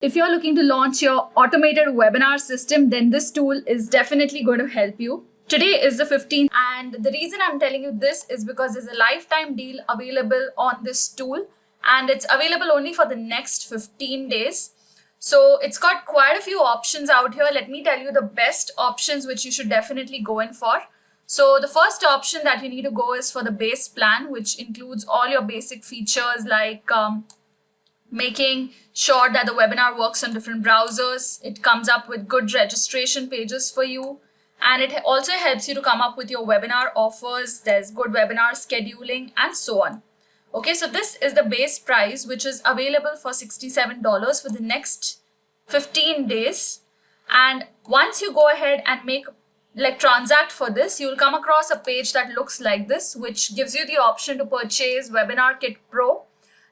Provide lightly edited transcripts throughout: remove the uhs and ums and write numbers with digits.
If you're looking to launch your automated webinar system, then this tool is definitely going to help you. Today is the 15th, and the reason I'm telling you this is because there's a lifetime deal available on this tool, and it's available only for the next 15 days. So it's got quite a few options out here. Let me tell you the best options which you should definitely go in for. So the first option that you need to go is for the base plan, which includes all your basic features like making sure that the webinar works on different browsers. It comes up with good registration pages for you. And it also helps you to come up with your webinar offers. There's good webinar scheduling and so on. Okay, so this is the base price, which is available for $67 for the next 15 days. And once you go ahead and transact for this, you'll come across a page that looks like this, which gives you the option to purchase Webinar Kit Pro.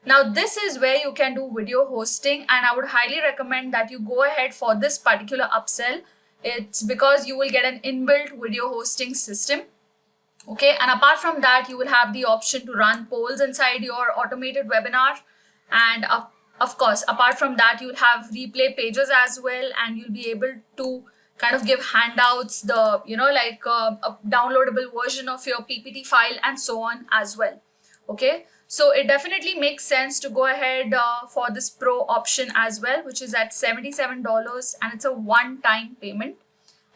Now, this is where you can do video hosting, and I would highly recommend that you go ahead for this particular upsell. It's because you will get an inbuilt video hosting system. Okay, and apart from that, you will have the option to run polls inside your automated webinar. And of course, apart from that, you'll have replay pages as well, and you'll be able to kind of give handouts, a downloadable version of your PPT file and so on as well. Okay, so it definitely makes sense to go ahead for this pro option as well, which is at $77, and it's a one-time payment.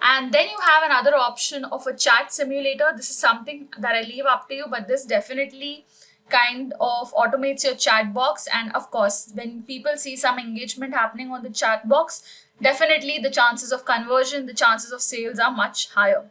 And then you have another option of a chat simulator. This is something that I leave up to you, but this definitely kind of automates your chat box. And of course, when people see some engagement happening on the chat box, definitely the chances of conversion, the chances of sales are much higher.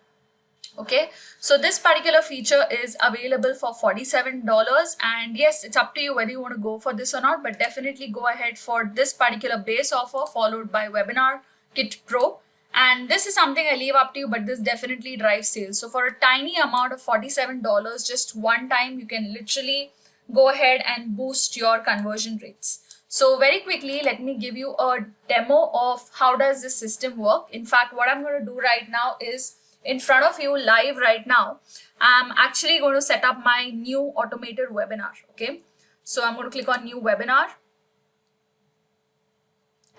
Okay, so this particular feature is available for $47, and yes, it's up to you whether you want to go for this or not, but definitely go ahead for this particular base offer followed by Webinar Kit Pro. And this is something I leave up to you, but this definitely drives sales. So for a tiny amount of $47, just one time, you can literally go ahead and boost your conversion rates. So very quickly, let me give you a demo of how does this system work. In fact, what I'm going to do right now is, in front of you live right now, I'm actually going to set up my new automated webinar. Okay, so I'm going to click on new webinar,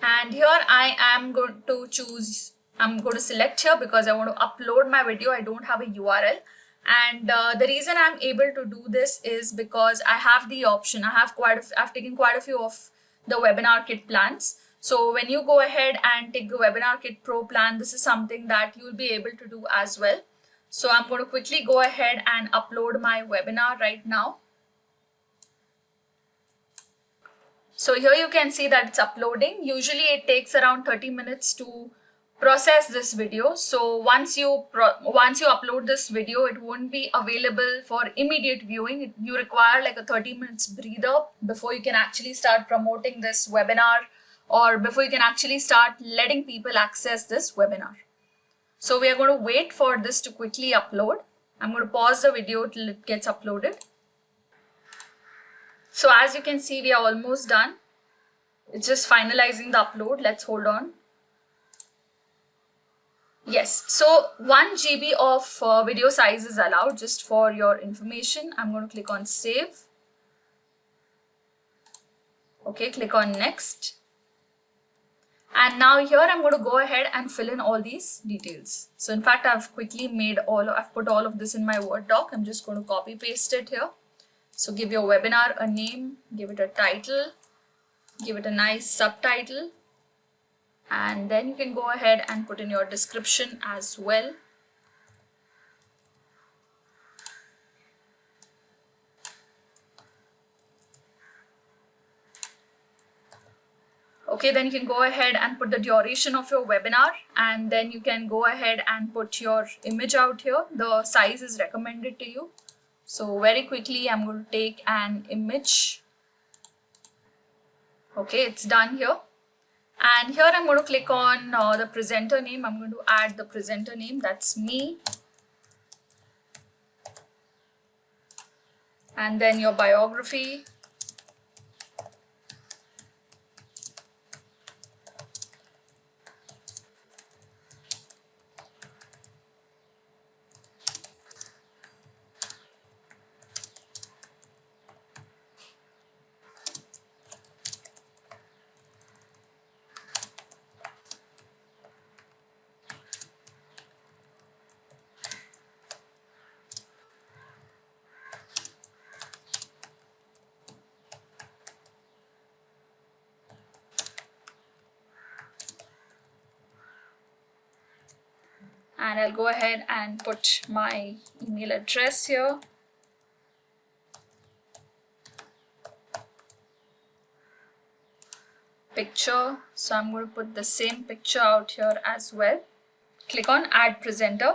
and here I am going to choose, I'm going to select here because I want to upload my video. I don't have a URL, and the reason I'm able to do this is because I have the option. I've taken quite a few of the Webinar Kit plans. So when you go ahead and take the Webinar Kit Pro plan, this is something that you'll be able to do as well. So I'm going to quickly go ahead and upload my webinar right now. So here you can see that it's uploading. Usually it takes around 30 minutes to process this video. So once you upload this video, it won't be available for immediate viewing. You require like a 30 minutes breather before you can actually start promoting this webinar, or before you can actually start letting people access this webinar. So we are going to wait for this to quickly upload. I'm going to pause the video till it gets uploaded. So as you can see, we are almost done. It's just finalizing the upload. Let's hold on. Yes, so 1 GB of video size is allowed, just for your information. I'm going to click on save. Okay, click on next. And now here I'm going to go ahead and fill in all these details. So in fact, I've put all of this in my Word doc. I'm just going to copy paste it here. So give your webinar a name, give it a title, give it a nice subtitle, and then you can go ahead and put in your description as well. Okay, then you can go ahead and put the duration of your webinar, and then you can go ahead and put your image out here. The size is recommended to you. So very quickly, I'm going to take an image. Okay, it's done here. And here I'm going to click on the presenter name. I'm going to add the presenter name. That's me. And then your biography. and I'll go ahead and put my email address here. Picture, so I'm going to put the same picture out here as well. Click on add presenter,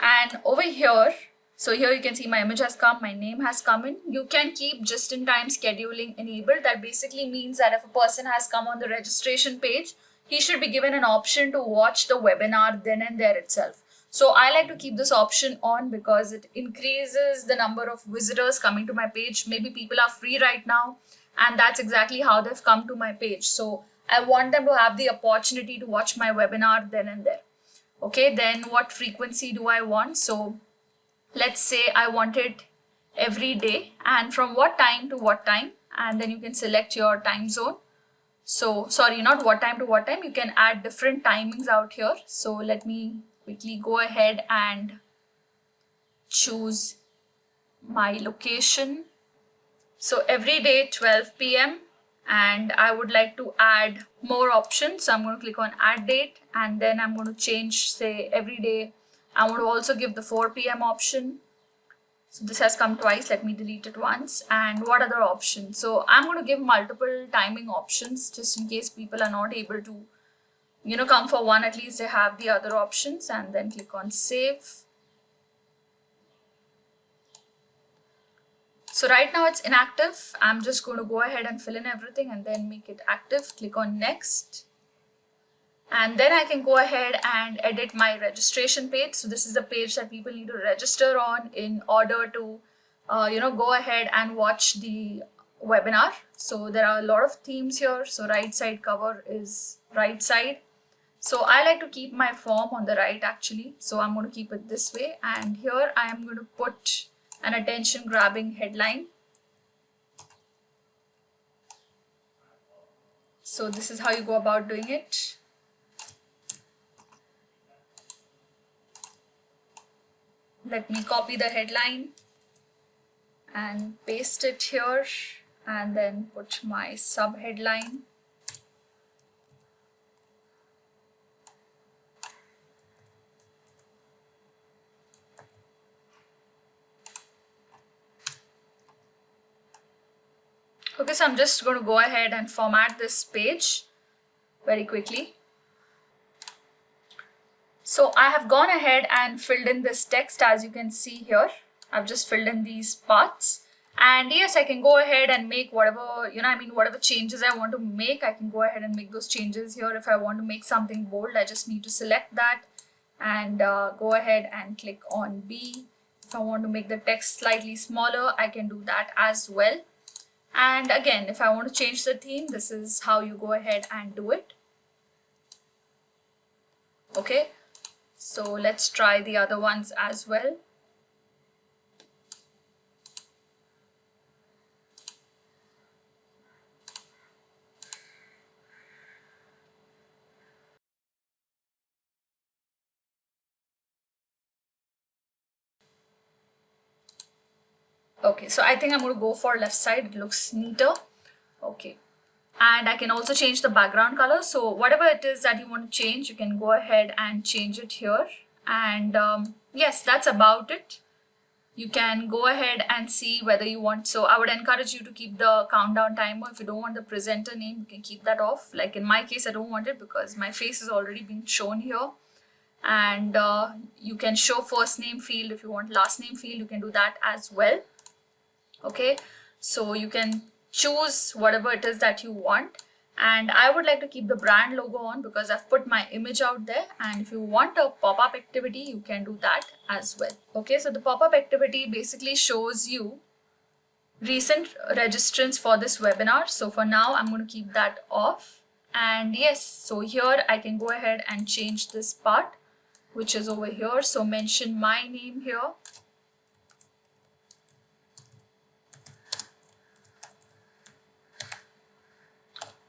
and over here, so here you can see my image has come, my name has come in. You can keep just in time scheduling enabled. That basically means that if a person has come on the registration page, he should be given an option to watch the webinar then and there itself. So I like to keep this option on because it increases the number of visitors coming to my page. Maybe people are free right now, and that's exactly how they've come to my page. So I want them to have the opportunity to watch my webinar then and there. Okay, then what frequency do I want? So let's say I want it every day, and from what time to what time, and then you can select your time zone. So sorry, not what time to what time, you can add different timings out here. So let me quickly go ahead and choose my location. So every day 12 p.m. and I would like to add more options. So I'm going to click on add date, and then I'm going to change, say every day. I want to also give the 4 p.m. option. So this has come twice. Let me delete it once. And what other options? So I'm going to give multiple timing options just in case people are not able to, come for one, at least they have the other options, and then click on save. So right now it's inactive. I'm just going to go ahead and fill in everything and then make it active. Click on next. And then I can go ahead and edit my registration page. So this is the page that people need to register on in order to, go ahead and watch the webinar. So there are a lot of themes here. So right side cover is right side. So I like to keep my form on the right actually. So I'm going to keep it this way. And here I am going to put an attention grabbing headline. So this is how you go about doing it. Let me copy the headline and paste it here, and then put my sub headline. Okay, so I'm just going to go ahead and format this page very quickly. So I have gone ahead and filled in this text, as you can see here. I've just filled in these parts. And yes, I can go ahead and make whatever, whatever changes I want to make, I can go ahead and make those changes here. If I want to make something bold, I just need to select that and go ahead and click on B. If I want to make the text slightly smaller, I can do that as well. And again, if I want to change the theme, this is how you go ahead and do it. Okay, so let's try the other ones as well. Okay, so I think I'm going to go for left side. It looks neater. Okay, and I can also change the background color. So whatever it is that you want to change, you can go ahead and change it here. And yes, that's about it. You can go ahead and see whether you want. So I would encourage you to keep the countdown timer. If you don't want the presenter name, you can keep that off. Like in my case, I don't want it because my face is already being shown here. And you can show first name field. If you want last name field, you can do that as well. Okay, so you can choose whatever it is that you want, and I would like to keep the brand logo on because I've put my image out there. And if you want a pop-up activity, you can do that as well. Okay, so the pop-up activity basically shows you recent registrants for this webinar. So for now, I'm going to keep that off. And yes, so here I can go ahead and change this part, which is over here. So mention my name here.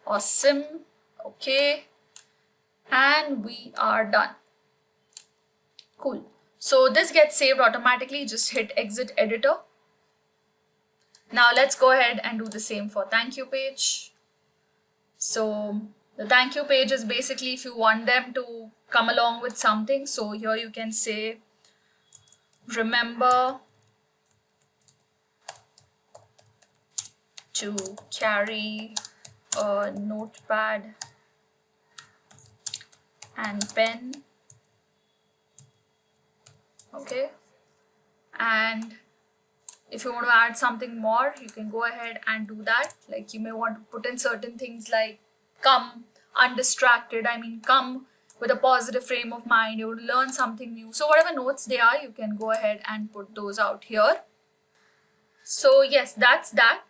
Awesome. Okay, and we are done. Cool. So this gets saved automatically. Just hit exit editor. Now let's go ahead and do the same for thank you page. So The thank you page is basically if you want them to come along with something. So here you can say, remember to carry a notepad and pen. Okay, and if you want to add something more, you can go ahead and do that. Like you may want to put in certain things like come undistracted, come with a positive frame of mind, you would learn something new. So whatever notes they are, you can go ahead and put those out here. So yes, that's that.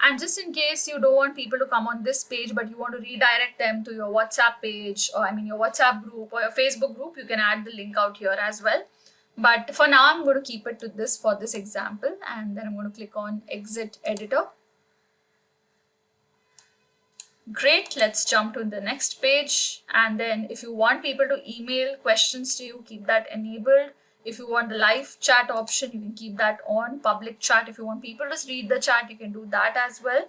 And just in case you don't want people to come on this page, but you want to redirect them to your WhatsApp page, or your WhatsApp group or your Facebook group, you can add the link out here as well. But for now, I'm going to keep it to this for this example, and then I'm going to click on exit editor. Great, let's jump to the next page. And then if you want people to email questions to you, keep that enabled. If you want the live chat option, you can keep that on. Public chat, if you want people to read the chat, you can do that as well.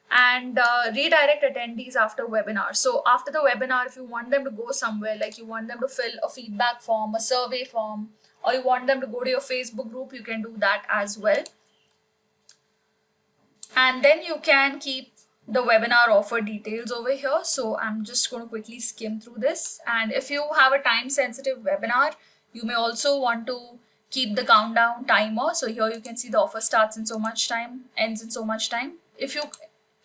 And redirect attendees after webinar. So after the webinar, if you want them to go somewhere, like you want them to fill a feedback form, a survey form, or you want them to go to your Facebook group, you can do that as well. And then you can keep the webinar offer details over here. So I'm just going to quickly skim through this. And if you have a time sensitive webinar, you may also want to keep the countdown timer. So here you can see the offer starts in so much time, ends in so much time. If you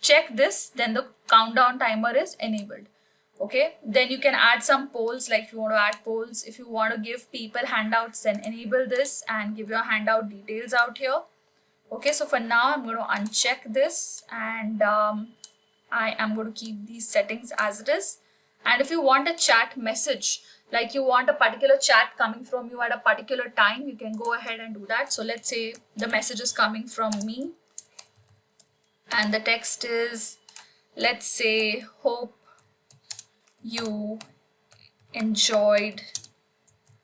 check this, then the countdown timer is enabled. Okay, then you can add some polls, like if you want to add polls. If you want to give people handouts, then enable this and give your handout details out here. Okay, so for now I'm going to uncheck this, and I am going to keep these settings as it is. And if you want a chat message, like you want a particular chat coming from you at a particular time, you can go ahead and do that. So let's say the message is coming from me and the text is, let's say, hope you enjoyed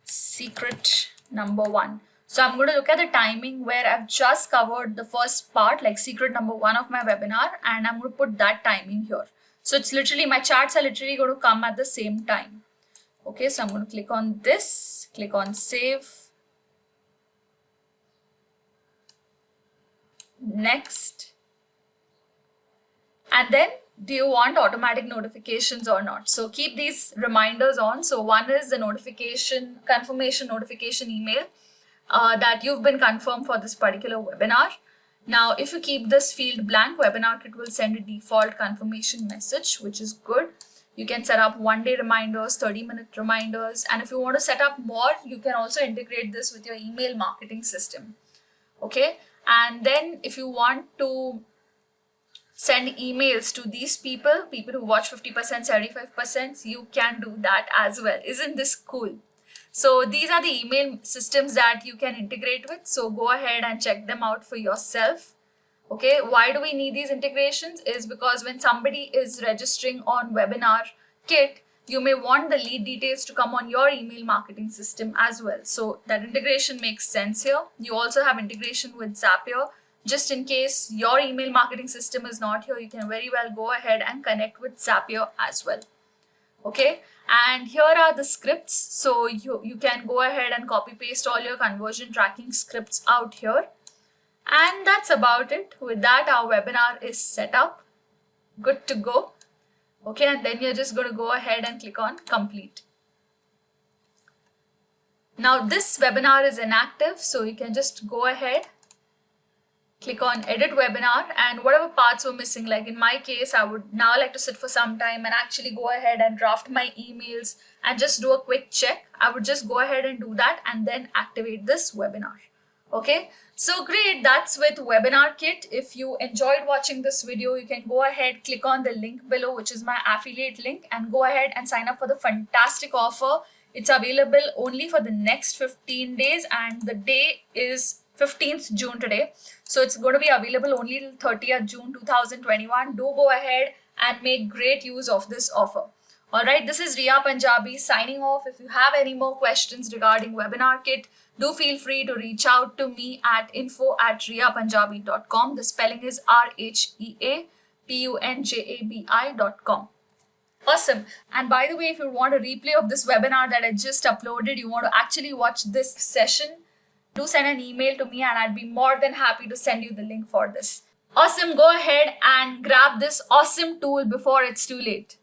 secret number 1. So I'm going to look at the timing where I've just covered the first part, like secret number 1 of my webinar, and I'm going to put that timing here. So it's literally, my charts are literally going to come at the same time. Okay, so I'm going to click on this, click on save. Next. And then, do you want automatic notifications or not? So keep these reminders on. So one is the notification, confirmation notification email that you've been confirmed for this particular webinar. Now, if you keep this field blank, WebinarKit will send a default confirmation message, which is good. You can set up 1-day reminders, 30-minute reminders. And if you want to set up more, you can also integrate this with your email marketing system. Okay. And then if you want to send emails to these people who watch 50%, 75%, you can do that as well. Isn't this cool? So these are the email systems that you can integrate with. So go ahead and check them out for yourself. Okay, why do we need these integrations? Is because when somebody is registering on WebinarKit, you may want the lead details to come on your email marketing system as well. So that integration makes sense here. You also have integration with Zapier. Just in case your email marketing system is not here, you can very well go ahead and connect with Zapier as well. Okay, and here are the scripts. So you can go ahead and copy paste all your conversion tracking scripts out here. And that's about it. With that, our webinar is set up, good to go. Okay, and then you're just going to go ahead and click on complete. Now this webinar is inactive, so you can just go ahead, click on edit webinar, and whatever parts were missing, like in my case, I would now like to sit for some time and actually go ahead and draft my emails and just do a quick check. I would just go ahead and do that and then activate this webinar. Okay, so great, that's with WebinarKit. If you enjoyed watching this video, you can go ahead, click on the link below, which is my affiliate link, and go ahead and sign up for the fantastic offer. It's available only for the next 15 days, and the day is 15th June today. So it's going to be available only till 30th June 2021. Do go ahead and make great use of this offer. Alright, this is Riya Punjabi signing off. If you have any more questions regarding WebinarKit, do feel free to reach out to me at info@riyapunjabi.com. The spelling is RHEAPUNJABI.com. Awesome. And by the way, if you want a replay of this webinar that I just uploaded, you want to actually watch this session, do send an email to me and I'd be more than happy to send you the link for this. Awesome. Go ahead and grab this awesome tool before it's too late.